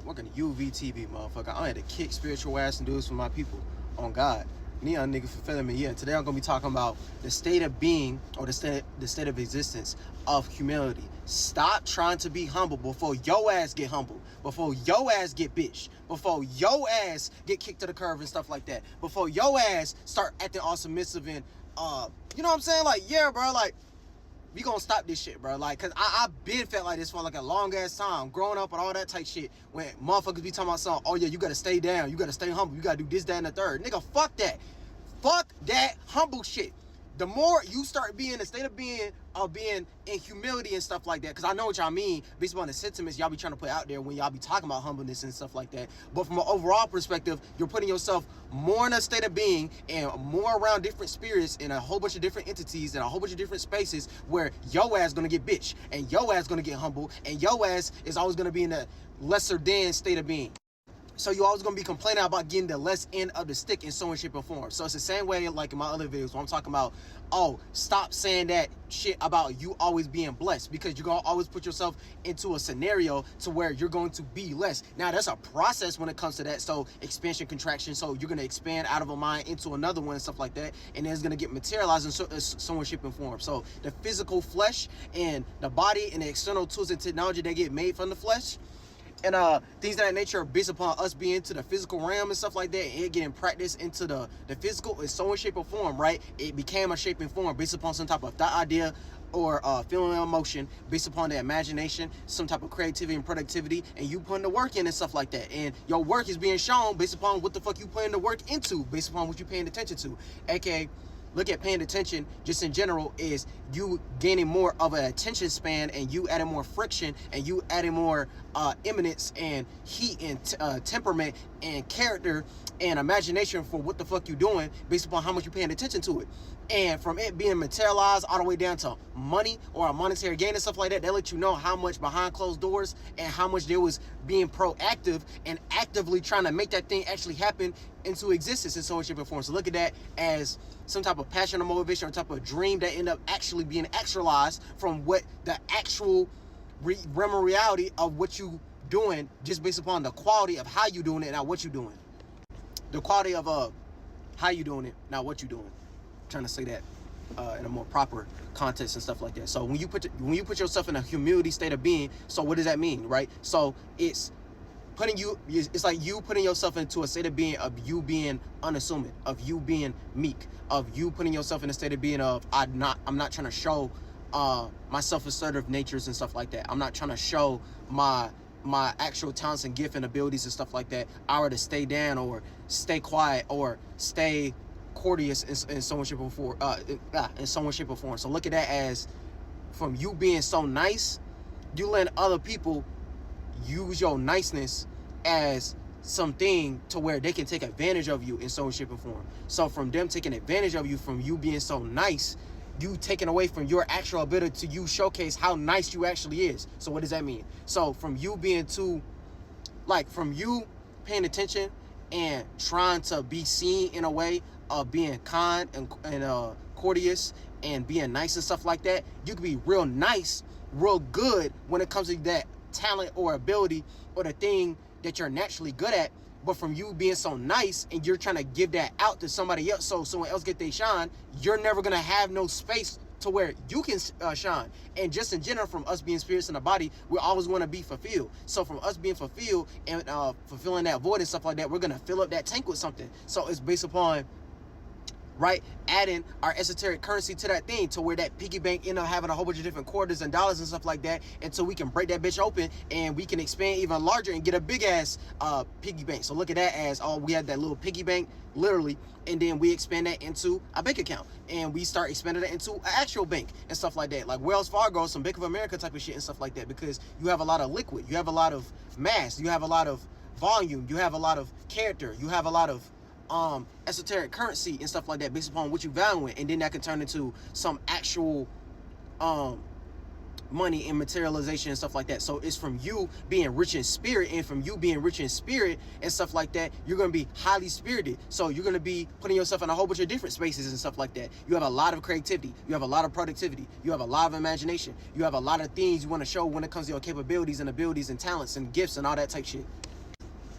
working UVTV, motherfucker. I had to kick spiritual ass and do this for my people. On God. Neon nigga fulfilling me. Yeah, today I'm gonna be talking about the state of being, or the state of existence of humility. Stop trying to be humble before your ass get humble, before your ass get bitched, before your ass get kicked to the curb and stuff like that, before your ass start acting all submissive and you know what I'm saying? Like, yeah, bro, like, we gonna stop this shit, bro. Like, cause I've been felt like this for like a long ass time, growing up and all that type shit. When motherfuckers be talking about something, oh yeah, you gotta stay down, you gotta stay humble, you gotta do this, that, and the third. Nigga, fuck that. Fuck that humble shit. The more you start being in a state of being in humility and stuff like that, because I know what y'all mean based upon the sentiments y'all be trying to put out there when y'all be talking about humbleness and stuff like that. But from an overall perspective, you're putting yourself more in a state of being and more around different spirits and a whole bunch of different entities and a whole bunch of different spaces where your ass gonna get bitch and your ass gonna get humble and your ass is always gonna be in a lesser than state of being. So you always gonna be complaining about getting the less end of the stick in some way, shape, or form. So it's the same way like in my other videos where I'm talking about, oh, stop saying that shit about you always being blessed, because you're gonna always put yourself into a scenario to where you're going to be less. Now that's a process when it comes to that. So expansion, contraction. So you're gonna expand out of a mind into another one and stuff like that, and then it's gonna get materialized in some way, shape, and form. So the physical flesh and the body and the external tools and technology that get made from the flesh and things of that nature are based upon us being into the physical realm and stuff like that, and it getting practiced into the physical in some way, shape, or form, right? It became a shape and form based upon some type of thought idea or feeling emotion, based upon the imagination, some type of creativity and productivity, and you putting the work in and stuff like that. And your work is being shown based upon what the fuck you putting the work into, based upon what you paying attention to. AKA, look at paying attention just in general is you gaining more of an attention span, and you adding more friction, and you adding more eminence and heat and temperament and character and imagination for what the fuck you doing based upon how much you're paying attention to it. And from it being materialized all the way down to money or a monetary gain and stuff like that, that lets you know how much behind closed doors and how much there was being proactive and actively trying to make that thing actually happen into existence in some way, shape, or form. So look at that as some type of passion or motivation or type of dream that end up actually being actualized from what the actual realm of reality of what you doing, just based upon the quality of how you doing it, not what you doing. The quality of how you doing it, not what you doing. I'm trying to say that in a more proper context and stuff like that. So when you put yourself in a humility state of being, so what does that mean, right? So it's like you putting yourself into a state of being of you being unassuming, of you being meek, of you putting yourself in a state of being of I'm not trying to show my self-assertive natures and stuff like that. I'm not trying to show my actual talents and gift and abilities and stuff like that. I were to stay down or stay quiet or stay courteous in some way, shape, or form. In some way, shape, or form. So look at that as from you being so nice, you letting other people use your niceness as something to where they can take advantage of you in some way, shape, or form. So from them taking advantage of you, from you being so nice, you taking away from your actual ability to you showcase how nice you actually is. So what does that mean? So from you being from you paying attention and trying to be seen in a way of being kind and courteous and being nice and stuff like that, you can be real nice, real good when it comes to that talent or ability or the thing that you're naturally good at. But from you being so nice and you're trying to give that out to somebody else so someone else get they shine, you're never gonna have no space to where you can shine. And just in general, from us being spirits in the body, we always want to be fulfilled. So from us being fulfilled and fulfilling that void and stuff like that, we're gonna fill up that tank with something. So it's based upon, right, adding our esoteric currency to that thing to where that piggy bank end up having a whole bunch of different quarters and dollars and stuff like that until we can break that bitch open and we can expand even larger and get a big ass piggy bank. So look at that as, oh, we had that little piggy bank literally, and then we expand that into a bank account and we start expanding that into an actual bank and stuff like that, like Wells Fargo, some Bank of America type of shit and stuff like that, because you have a lot of liquid, you have a lot of mass, you have a lot of volume, you have a lot of character, you have a lot of esoteric currency and stuff like that based upon what you value it, and then that can turn into some actual money and materialization and stuff like that. So it's from you being rich in spirit, and from you being rich in spirit and stuff like that, you're going to be highly spirited. So you're going to be putting yourself in a whole bunch of different spaces and stuff like that. You have a lot of creativity, you have a lot of productivity, you have a lot of imagination, you have a lot of things you want to show when it comes to your capabilities and abilities and talents and gifts and all that type shit.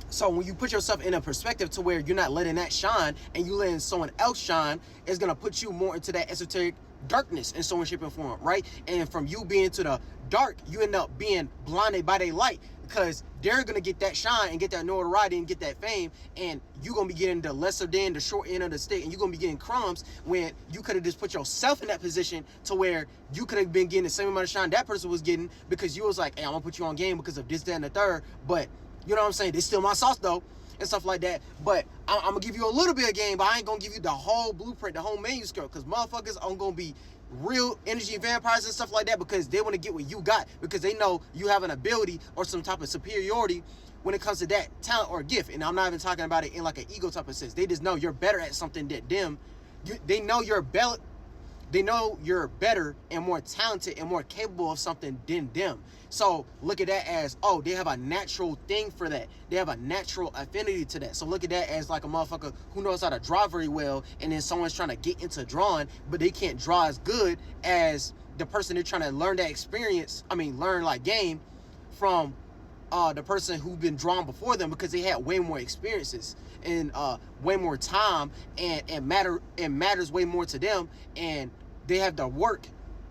So when you put yourself in a perspective to where you're not letting that shine and you letting someone else shine, it's going to put you more into that esoteric darkness in some shape and form, right? And from you being to the dark, you end up being blinded by their light, because they're going to get that shine and get that notoriety and get that fame, and you're going to be getting the lesser than, the short end of the stick, and you're going to be getting crumbs when you could have just put yourself in that position to where you could have been getting the same amount of shine that person was getting, because you was like, hey, I'm going to put you on game because of this, that, and the third. But you know what I'm saying? It's still my sauce though, and stuff like that. But I'm gonna give you a little bit of game, but I ain't gonna give you the whole blueprint, the whole manuscript, because motherfuckers are gonna be real energy vampires and stuff like that, because they want to get what you got, because they know you have an ability or some type of superiority when it comes to that talent or gift. And I'm not even talking about it in like an ego type of sense. They just know you're better at something than them. They know you're better. They know you're better and more talented and more capable of something than them. So look at that as, oh, they have a natural thing for that. They have a natural affinity to that. So look at that as like a motherfucker who knows how to draw very well, and then someone's trying to get into drawing, but they can't draw as good as the person they're trying to learn that experience. Learn like game from the person who've been drawn before them, because they had way more experiences and way more time, and it matters way more to them, and they have the work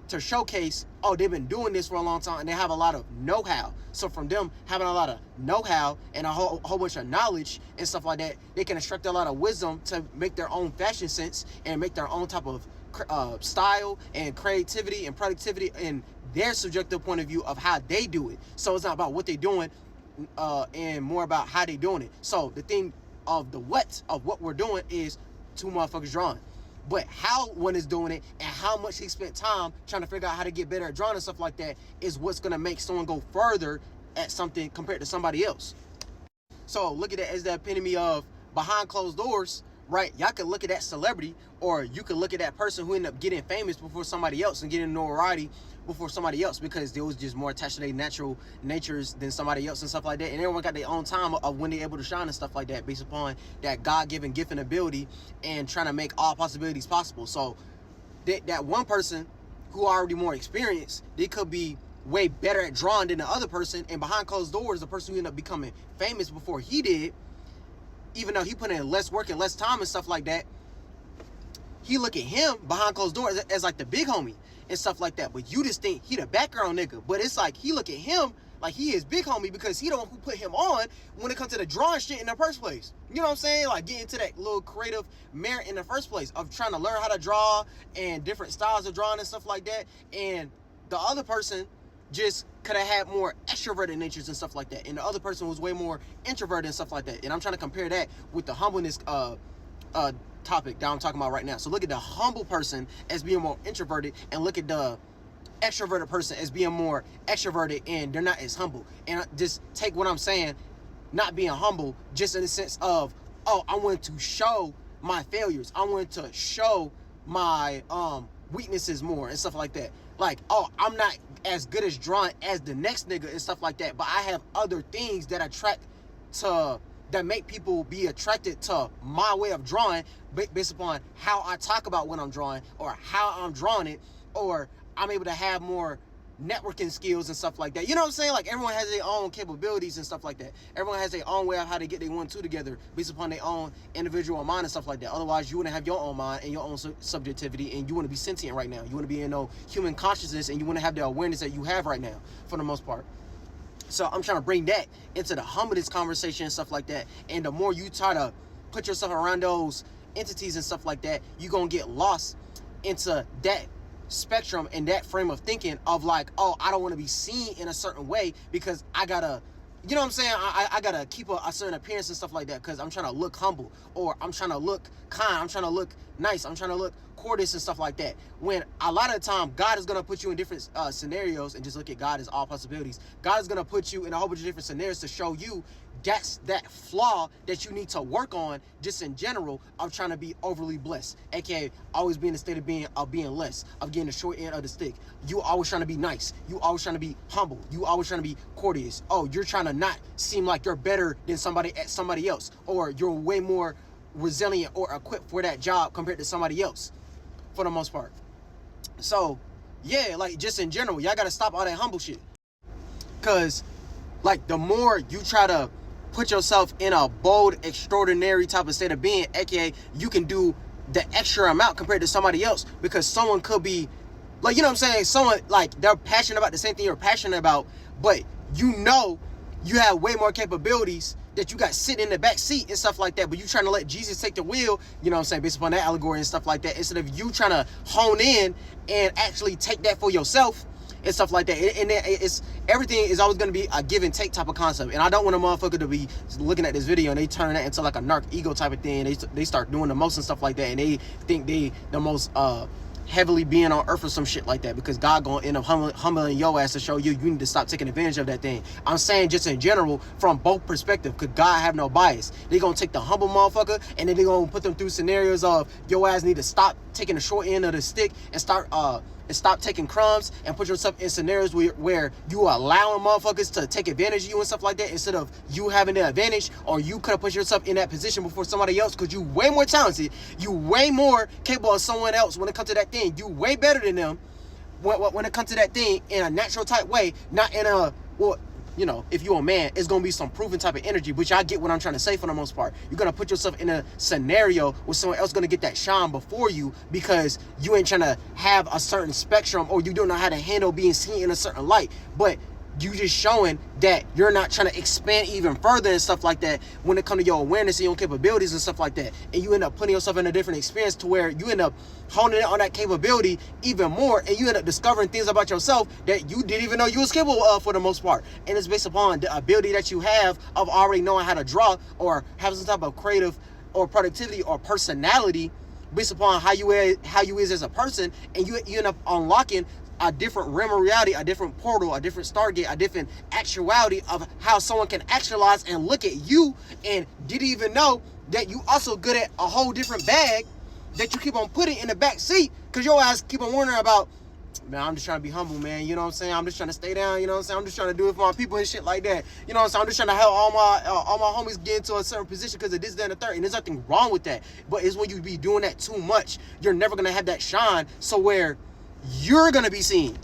to showcase, oh, they've been doing this for a long time, and they have a lot of know-how. So from them having a lot of know-how and a whole bunch of knowledge and stuff like that, they can extract a lot of wisdom to make their own fashion sense and make their own type of style and creativity and productivity and their subjective point of view of how they do it. So it's not about what they're doing and more about how they're doing it. So the thing of the what of what we're doing is two motherfuckers drawing. But how one is doing it and how much he spent time trying to figure out how to get better at drawing and stuff like that is what's going to make someone go further at something compared to somebody else. So look at it as the epitome of behind closed doors, right? Y'all could look at that celebrity, or you could look at that person who ended up getting famous before somebody else and getting notoriety before somebody else, because they was just more attached to their natural natures than somebody else and stuff like that. And everyone got their own time of when they're able to shine and stuff like that, based upon that God-given gift and ability and trying to make all possibilities possible. So that one person who already more experienced, they could be way better at drawing than the other person, and behind closed doors, the person who ended up becoming famous before he did, even though he put in less work and less time and stuff like that, he look at him behind closed doors as like the big homie and stuff like that. But you just think he the background nigga. But it's like he look at him like he is big homie, because he the one who put him on when it comes to the drawing shit in the first place. You know what I'm saying? Like getting to that little creative merit in the first place of trying to learn how to draw and different styles of drawing and stuff like that. And the other person just could have had more extroverted natures and stuff like that, and the other person was way more introverted and stuff like that. And I'm trying to compare that with the humbleness topic that I'm talking about right now. So look at the humble person as being more introverted, and look at the extroverted person as being more extroverted, and they're not as humble. And just take what I'm saying, not being humble, just in the sense of, oh, I wanted to show my failures, I wanted to show my weaknesses more and stuff like that. Like, oh, I'm not as good as drawing as the next nigga and stuff like that, but I have other things that that make people be attracted to my way of drawing based upon how I talk about when I'm drawing, or how I'm drawing it, or I'm able to have more networking skills and stuff like that. You know what I'm saying? Like everyone has their own capabilities and stuff like that. Everyone has their own way of how to get their 1-2 together based upon their own individual mind and stuff like that. Otherwise, you wouldn't have your own mind and your own subjectivity, and you wouldn't be sentient right now. You wouldn't be in no human consciousness, and you wouldn't have the awareness that you have right now for the most part. So I'm trying to bring that into the humbleness conversation and stuff like that. And the more you try to put yourself around those entities and stuff like that, you're going to get lost into that spectrum and that frame of thinking of like, oh, I don't want to be seen in a certain way because I gotta, you know what I'm saying? I gotta keep a certain appearance and stuff like that because I'm trying to look humble, or I'm trying to look kind, I'm trying to look nice, I'm trying to look courteous and stuff like that. When a lot of the time, God is gonna put you in different scenarios, and just look at God as all possibilities. God is gonna put you in a whole bunch of different scenarios to show you that's that flaw that you need to work on just in general of trying to be overly blessed, aka always being in a state of being less, of getting the short end of the stick. You always trying to be nice, you always trying to be humble, you always trying to be courteous. Oh, you're trying to not seem like you're better than somebody else, or you're way more resilient or equipped for that job compared to somebody else for the most part. So yeah, like just in general, y'all gotta stop all that humble shit, because like the more you try to put yourself in a bold, extraordinary type of state of being, aka you can do the extra amount compared to somebody else, because someone could be like, you know what I'm saying, someone like they're passionate about the same thing you're passionate about, but you know you have way more capabilities that you got sitting in the back seat and stuff like that, but you trying to let Jesus take the wheel, you know what I'm saying, based upon that allegory and stuff like that, instead of you trying to hone in and actually take that for yourself and stuff like that. And it's everything is always going to be a give and take type of concept. And I don't want a motherfucker to be looking at this video and they turn that into like a narc ego type of thing. They start doing the most and stuff like that, and they think they the most heavily being on earth or some shit like that, because God gonna end up humbling your ass to show you need to stop taking advantage of that thing. I'm saying just in general from both perspectives, because God have no bias. They gonna take the humble motherfucker and then they gonna put them through scenarios of your ass need to stop taking the short end of the stick and stop taking crumbs, and put yourself in scenarios where you are allowing motherfuckers to take advantage of you and stuff like that, instead of you having the advantage, or you could have put yourself in that position before somebody else, because you way more talented, you way more capable of someone else when it comes to that thing. You way better than them when it comes to that thing in a natural type way, not in a, well, you know, if you're a man, it's going to be some proven type of energy, which I get what I'm trying to say for the most part. You're going to put yourself in a scenario where someone else going to get that shine before you, because you ain't trying to have a certain spectrum, or you don't know how to handle being seen in a certain light. But you just showing that you're not trying to expand even further and stuff like that when it comes to your awareness and your capabilities and stuff like that. And you end up putting yourself in a different experience to where you end up honing in on that capability even more, and you end up discovering things about yourself that you didn't even know you was capable of for the most part. And it's based upon the ability that you have of already knowing how to draw, or have some type of creative or productivity or personality based upon how you is as a person, and you end up unlocking a different realm of reality, a different portal, a different stargate, a different actuality of how someone can actualize and look at you, and didn't even know that you also good at a whole different bag that you keep on putting in the back seat, because your ass keep on wondering about, man, I'm just trying to be humble, man, you know what I'm saying, I'm just trying to stay down, you know what I'm saying, I'm just trying to do it for my people and shit like that, you know what I'm saying, I'm just trying to help all my homies get into a certain position because of this, that, and the third. And there's nothing wrong with that, but it's when you be doing that too much, you're never going to have that shine, so where you're going to be seen.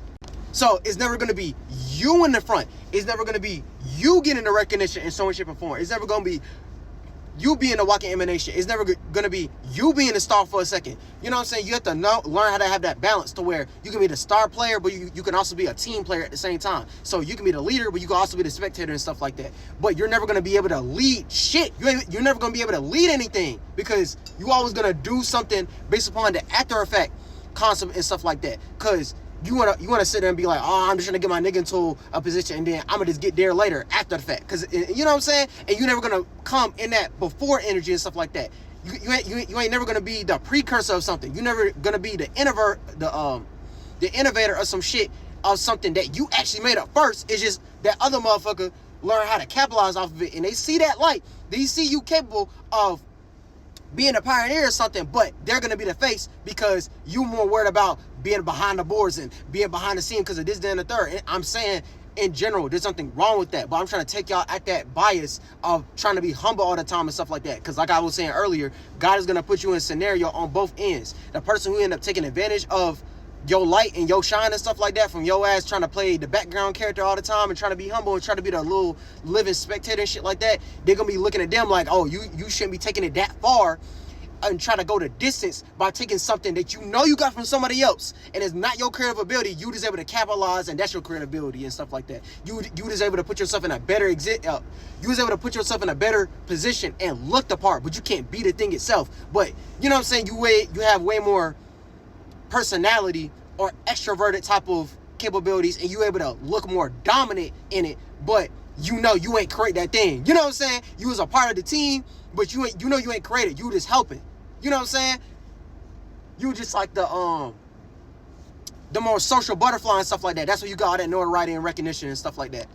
So it's never going to be you in the front. It's never going to be you getting the recognition in so much shape or form. It's never going to be you being a walking emanation. It's never going to be you being the star for a second. You know what I'm saying? You have to learn how to have that balance to where you can be the star player, but you can also be a team player at the same time. So you can be the leader, but you can also be the spectator and stuff like that. But you're never going to be able to lead shit. You're never going to be able to lead anything, because you always going to do something based upon the after effect concept and stuff like that, because you wanna sit there and be like, oh, I'm just trying to get my nigga into a position, and then I'm gonna just get there later after the fact, because you know what I'm saying, and you're never gonna come in that before energy and stuff like that. You ain't never gonna be the precursor of something. You're never gonna be the innovator of some shit, of something that you actually made up first. It's just that other motherfucker learn how to capitalize off of it, and they see that light, they see you capable of being a pioneer or something, but they're going to be the face because you more worried about being behind the boards and being behind the scene because of this, that, and the third. And I'm saying in general, there's something wrong with that, but I'm trying to take y'all at that bias of trying to be humble all the time and stuff like that, because like I was saying earlier, God is going to put you in a scenario on both ends. The person who end up taking advantage of your light and your shine and stuff like that from your ass trying to play the background character all the time and trying to be humble and trying to be the little living spectator and shit like that, they're gonna be looking at them like, oh, you shouldn't be taking it that far and trying to go the distance by taking something that you know you got from somebody else, and it's not your creative ability. You just able to capitalize, and that's your creative ability and stuff like that. You just able to put yourself in a better you was able to put yourself in a better position and look the part, but you can't be the thing itself. But you know what I'm saying, you have way more personality or extroverted type of capabilities, and you able to look more dominant in it, but you know you ain't create that thing. You know what I'm saying? You was a part of the team, but you ain't created. You just helping. You know what I'm saying? You just like the more social butterfly and stuff like that. That's where you got all that notoriety and recognition and stuff like that.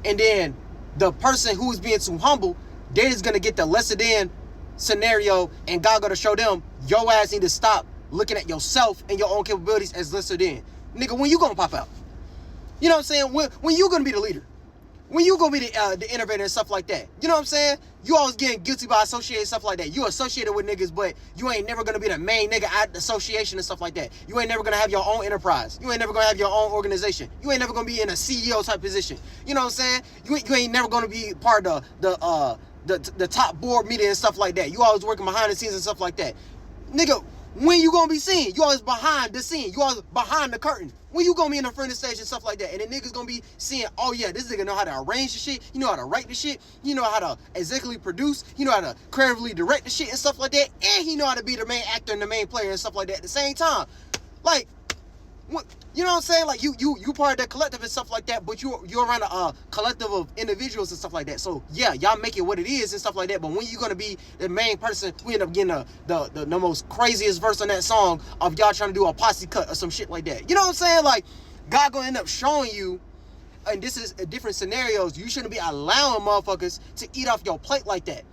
And then the person who's being too humble, they're just gonna get the lesser than scenario, and God gonna show them your ass need to stop looking at yourself and your own capabilities as lesser than. Nigga, when you gonna pop out? You know what I'm saying? When you gonna be the leader? When you gonna be the innovator and stuff like that? You know what I'm saying? You always getting guilty by associating stuff like that. You associated with niggas, but you ain't never gonna be the main nigga at the association and stuff like that. You ain't never gonna have your own enterprise. You ain't never gonna have your own organization. You ain't never gonna be in a CEO type position. You know what I'm saying? You ain't never gonna be part of the top board meeting and stuff like that. You always working behind the scenes and stuff like that. Nigga, when you gonna be seen? You always behind the scene. You always behind the curtain. When you gonna be in the front of the stage and stuff like that? And then niggas gonna be seeing, oh yeah, this nigga know how to arrange the shit. You know how to write the shit. You know how to executively produce. You know how to creatively direct the shit and stuff like that. And he know how to be the main actor and the main player and stuff like that at the same time. Like, what, you know what I'm saying? Like you part of that collective and stuff like that, but you're around a collective of individuals and stuff like that. So yeah, y'all make it what it is and stuff like that. But when you gonna be the main person, we end up getting the most craziest verse on that song of y'all trying to do a posse cut or some shit like that. You know what I'm saying? Like God gonna end up showing you, and this is different scenarios. You shouldn't be allowing motherfuckers to eat off your plate like that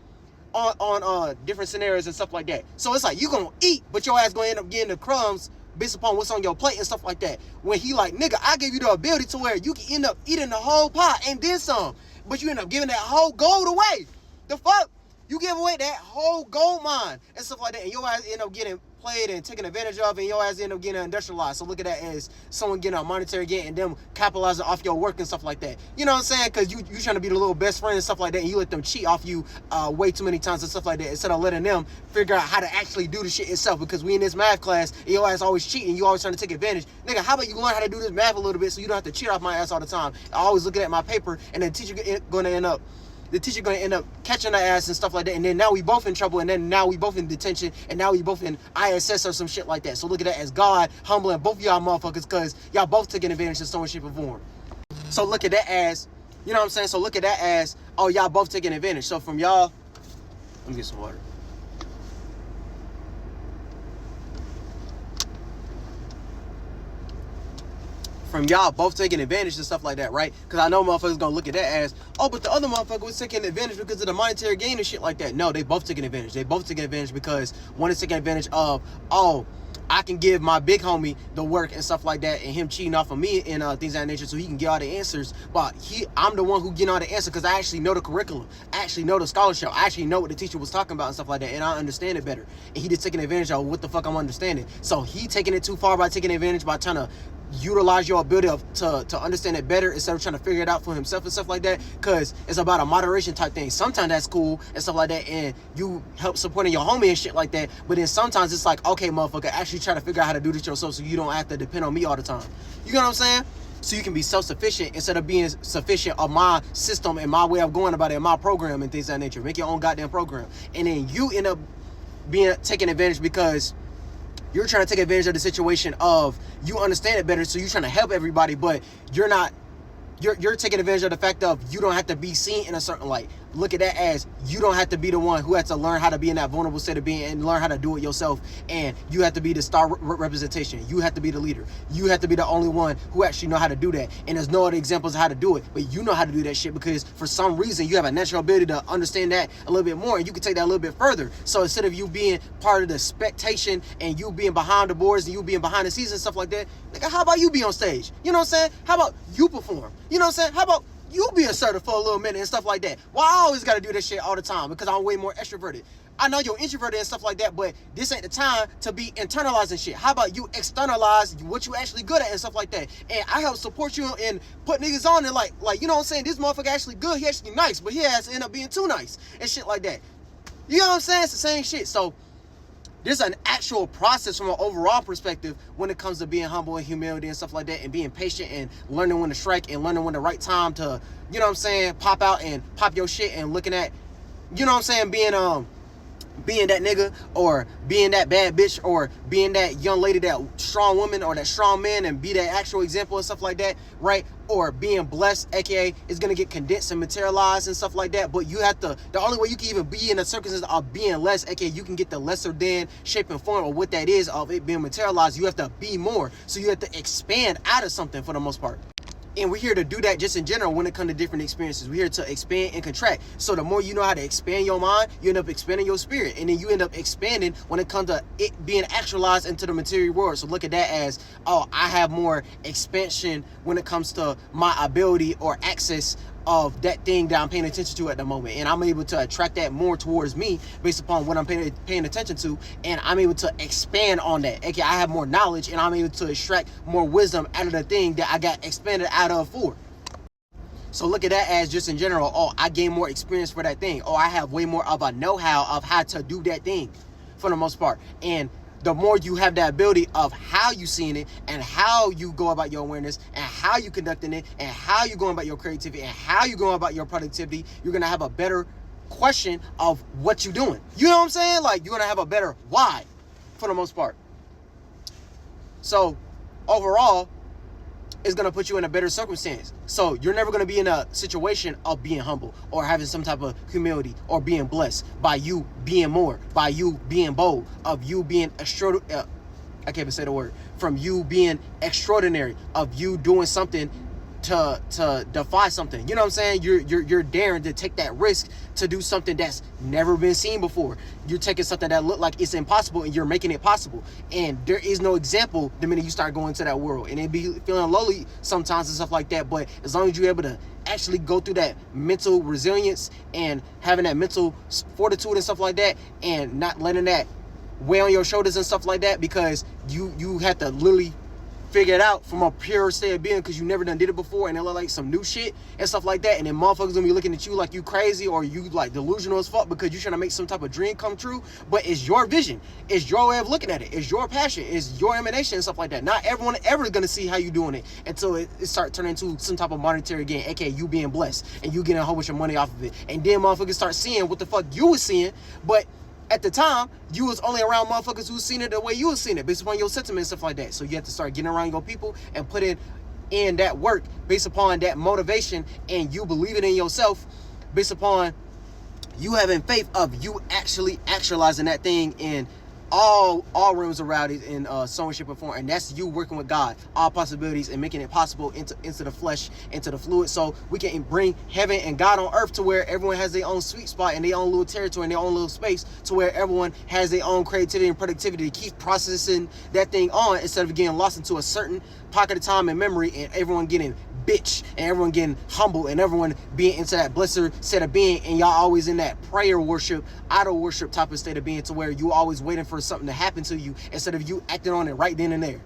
on different scenarios and stuff like that. So it's like you gonna eat, but your ass gonna end up getting the crumbs based upon what's on your plate and stuff like that. When he like, nigga, I gave you the ability to where you can end up eating the whole pot and then some, but you end up giving that whole gold away. The fuck? You give away that whole gold mine and stuff like that, and your ass end up getting played and taken advantage of, and your ass end up getting industrialized. So look at that as someone getting a monetary gain and them capitalizing off your work and stuff like that. You know what I'm saying? Because you trying to be the little best friend and stuff like that, and you let them cheat off you way too many times and stuff like that, instead of letting them figure out how to actually do the shit itself. Because we in this math class, and your ass always cheating, you always trying to take advantage. Nigga, how about you learn how to do this math a little bit so you don't have to cheat off my ass all the time? I always looking at my paper, and the teacher going to end up catching our ass and stuff like that, and then now we both in trouble, and then now we both in detention, and now we both in ISS or some shit like that. So look at that as God humbling both of y'all motherfuckers, because y'all both taking advantage in some shape or form. So look at that as, you know what I'm saying? So look at that as, oh, y'all both taking advantage. So from y'all, let me get some water. From y'all both taking advantage and stuff like that, right? Because I know motherfuckers gonna look at that as, oh, but the other motherfucker was taking advantage because of the monetary gain and shit like that. No, they both taking advantage. They both taking advantage because one is taking advantage of, oh, I can give my big homie the work and stuff like that, and him cheating off of me and things of that nature, so he can get all the answers. But I'm the one who getting all the answers because I actually know the curriculum, I actually know the scholarship, I actually know what the teacher was talking about and stuff like that, and I understand it better. And he just taking advantage of what the fuck I'm understanding. So he taking it too far by taking advantage by trying to utilize your ability to understand it better instead of trying to figure it out for himself and stuff like that, because it's about a moderation type thing. Sometimes that's cool and stuff like that, and you help supporting your homie and shit like that, but then sometimes it's like, okay, motherfucker, actually try to figure out how to do this yourself so you don't have to depend on me all the time. You know what I'm saying? So you can be self-sufficient instead of being sufficient of my system and my way of going about it and my program and things of that nature. Make your own goddamn program, and then you end up taking advantage because you're trying to take advantage of the situation of you understand it better, so you're trying to help everybody, but you're not. You're taking advantage of the fact of you don't have to be seen in a certain light. Look at that as you don't have to be the one who has to learn how to be in that vulnerable state of being and learn how to do it yourself. And you have to be the star representation. You have to be the leader. You have to be the only one who actually know how to do that. And there's no other examples of how to do it, but you know how to do that shit because for some reason you have a natural ability to understand that a little bit more, and you can take that a little bit further. So instead of you being part of the spectation and you being behind the boards and you being behind the scenes and stuff like that, nigga, how about you be on stage? You know what I'm saying? How about you perform? You know what I'm saying? How about you be assertive for a little minute and stuff like that? Well, I always got to do this shit all the time because I'm way more extroverted. I know you're introverted and stuff like that, but this ain't the time to be internalizing shit. How about you externalize what you actually good at and stuff like that? And I help support you and put niggas on and like, you know what I'm saying? This motherfucker actually good. He actually nice, but he has to end up being too nice and shit like that. You know what I'm saying? It's the same shit. So there's an actual process from an overall perspective when it comes to being humble and humility and stuff like that, and being patient and learning when to strike and learning when the right time to, you know what I'm saying, pop out and pop your shit, and looking at, you know what I'm saying, being that nigga or being that bad bitch or being that young lady, that strong woman or that strong man, and be that actual example and stuff like that, right? Or being blessed, aka is gonna get condensed and materialized and stuff like that. But you have to, the only way you can even be in the circumstances of being less, aka you can get the lesser than shape and form of what that is of it being materialized. You have to be more, so you have to expand out of something for the most part. And we're here to do that just in general when it comes to different experiences. We're here to expand and contract. So the more you know how to expand your mind, you end up expanding your spirit. And then you end up expanding when it comes to it being actualized into the material world. So look at that as, oh, I have more expansion when it comes to my ability or access of that thing that I'm paying attention to at the moment, and I'm able to attract that more towards me based upon what I'm paying attention to, and I'm able to expand on that. Okay, I have more knowledge, and I'm able to extract more wisdom out of the thing that I got expanded out of for. So look at that as just in general, oh, I gain more experience for that thing. Oh, I have way more of a know-how of how to do that thing for the most part. And the more you have that ability of how you seeing it and how you go about your awareness and how you conducting it and how you going about your creativity and how you going about your productivity, you're going to have a better question of what you're doing. You know what I'm saying? Like, you're going to have a better why for the most part. So overall, it's going to put you in a better circumstance. So you're never going to be in a situation of being humble or having some type of humility or being blessed by you being more, by you being bold, of you being extraordinary. I can't even say the word. From you being extraordinary, of you doing something to defy something. You know what I'm saying? You're daring to take that risk to do something that's never been seen before. You're taking something that looked like it's impossible and you're making it possible. And there is no example the minute you start going into that world. And it be feeling lonely sometimes and stuff like that. But as long as you're able to actually go through that mental resilience and having that mental fortitude and stuff like that, and not letting that weigh on your shoulders and stuff like that, because you have to literally figure it out from a pure state of being, because you never done did it before, and it look like some new shit and stuff like that, and then motherfuckers gonna be looking at you like you crazy or you like delusional as fuck because you're trying to make some type of dream come true. But it's your vision, it's your way of looking at it, it's your passion, it's your emanation and stuff like that. Not everyone ever gonna see how you doing it until it start turning into some type of monetary gain, aka you being blessed and you getting a whole bunch of money off of it, and then motherfuckers start seeing what the fuck you was seeing. But at the time, you was only around motherfuckers who seen it the way you was seeing it, based upon your sentiment and stuff like that. So you have to start getting around your people and put in that work based upon that motivation and you believing in yourself, based upon you having faith of you actually actualizing that thing in all realms of reality in some way, shape, or form. And that's you working with God, all possibilities, and making it possible into the flesh, into the fluid, so we can bring heaven and God on earth to where everyone has their own sweet spot and their own little territory and their own little space, to where everyone has their own creativity and productivity to keep processing that thing on, instead of getting lost into a certain pocket of time and memory and everyone getting bitch and everyone getting humble and everyone being into that blessed state of being, and y'all always in that prayer worship, idol worship type of state of being, to where you always waiting for something to happen to you instead of you acting on it right then and there.